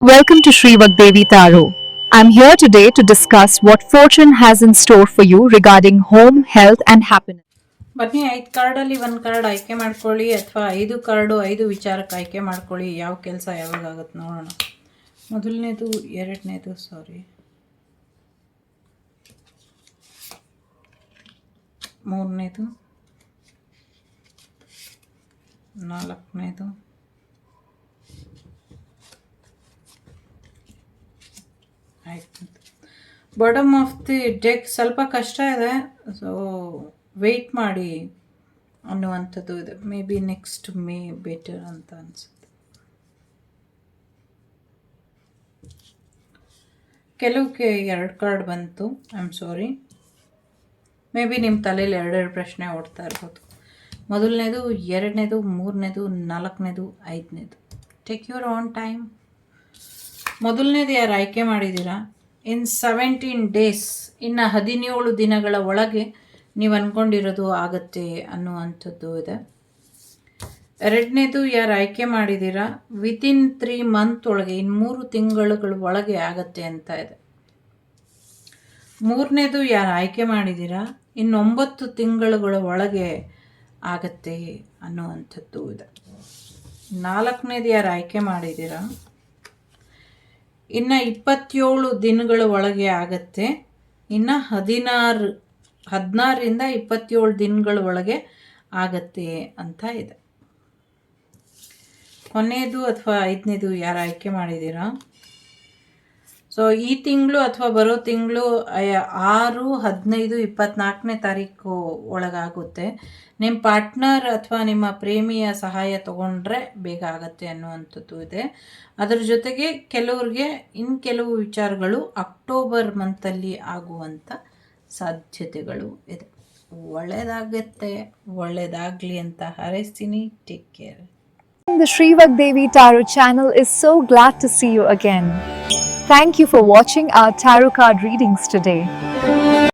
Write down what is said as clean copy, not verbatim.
Welcome to Sri Vagdevi Tarot. I'm here today to discuss what fortune has in store for you regarding home, health and happiness. ಬನ್ನಿ 5 ಕಾರ್ಡಲ್ಲಿ ಒಂದು card ಆಯ್ಕೆ ಮಾಡ್ಕೊಳ್ಳಿ ಅಥವಾ 5 card 5 ವಿಚಾರಕ್ಕೆ ಆಯ್ಕೆ ಮಾಡ್ಕೊಳ್ಳಿ. ಯಾವ ಕೆಲಸ ಯಾವಾಗ ಆಗುತ್ತೆ ನೋಡೋಣ. ಮೊದಲನೇದು, ಎರಡನೇದು, ಮೂರನೇದು, ನಾಲ್ಕನೇದು, ಆಯ್ತು. ಬಾಟಮ್ ಆಫ್ ದಿ ಡೆಕ್ ಸ್ವಲ್ಪ ಕಷ್ಟ ಇದೆ, ಸೊ ವೆಯ್ಟ್ ಮಾಡಿ ಅನ್ನುವಂಥದ್ದು ಇದೆ. May be next May better ಅಂತ ಅನಿಸುತ್ತೆ. ಕೆಲವಕ್ಕೆ 2 ಕಾರ್ಡ್ ಬಂತು. I am sorry. May be ನಿಮ್ಮ ತಲೆಯಲ್ಲಿ 2 ಪ್ರಶ್ನೆ ಓಡ್ತಾ ಇರ್ಬೋದು. ಮೊದಲನೇದು, ಎರಡನೇದು, ಮೂರನೇದು, ನಾಲ್ಕನೇದು, ಐದನೇದು. Take your on time. ಮೊದಲನೇದು ಯಾರು ಆಯ್ಕೆ ಮಾಡಿದ್ದೀರಾ, ಇನ್ 17 ಡೇಸ್, ಇನ್ನು 17 ದಿನಗಳ ಒಳಗೆ ನೀವು ಅಂದ್ಕೊಂಡಿರೋದು ಆಗತ್ತೆ ಅನ್ನುವಂಥದ್ದು ಇದೆ. ಎರಡನೇದು ಯಾರು ಆಯ್ಕೆ ಮಾಡಿದ್ದೀರಾ, ವಿತಿನ್ 3 ಮಂತ್ ಒಳಗೆ, ಇನ್ನು 3 ತಿಂಗಳುಗಳ ಒಳಗೆ ಆಗತ್ತೆ ಅಂತ ಇದೆ. ಮೂರನೇದು ಯಾರು ಆಯ್ಕೆ ಮಾಡಿದ್ದೀರಾ, ಇನ್ನು 9 ತಿಂಗಳುಗಳ ಒಳಗೆ ಆಗತ್ತೆ ಅನ್ನುವಂಥದ್ದು ಇದೆ. ನಾಲ್ಕನೇದು ಯಾರು ಆಯ್ಕೆ ಮಾಡಿದ್ದೀರಾ, ಇನ್ನು 27 ದಿನಗಳ ಒಳಗೆ ಆಗತ್ತೆ. ಇನ್ನು 16ರಿಂದ 27 ದಿನಗಳ ಒಳಗೆ ಆಗತ್ತೆ ಅಂತ ಇದೆ. ಕೊನೆಯದು ಅಥವಾ 5ನೇದು ಯಾರು ಆಯ್ಕೆ ಮಾಡಿದ್ದೀರಾ, ಸೊ ಈ ತಿಂಗಳು ಅಥವಾ ಬರೋ ತಿಂಗಳು 6, 15, 24ನೇ ತಾರೀಕು ಒಳಗಾಗುತ್ತೆ. ನಿಮ್ಮ ಪಾರ್ಟ್ನರ್ ಅಥವಾ ನಿಮ್ಮ ಪ್ರೇಮಿಯ ಸಹಾಯ ತಗೊಂಡ್ರೆ ಬೇಗ ಆಗತ್ತೆ ಅನ್ನುವಂಥದ್ದು ಇದೆ. ಅದರ ಜೊತೆಗೆ ಕೆಲವ್ರಿಗೆ ಕೆಲವು ವಿಚಾರಗಳು ಅಕ್ಟೋಬರ್ ಮಂತಲ್ಲಿ ಆಗುವಂಥ ಸಾಧ್ಯತೆಗಳು ಇದೆ. ಒಳ್ಳೆಯದಾಗತ್ತೆ, ಒಳ್ಳೆಯದಾಗಲಿ ಅಂತ ಹಾರೈಸ್ತೀನಿ. Take care. The Sri Vagdevi Tarot channel is so glad to see you again. Thank you for watching our tarot card readings today.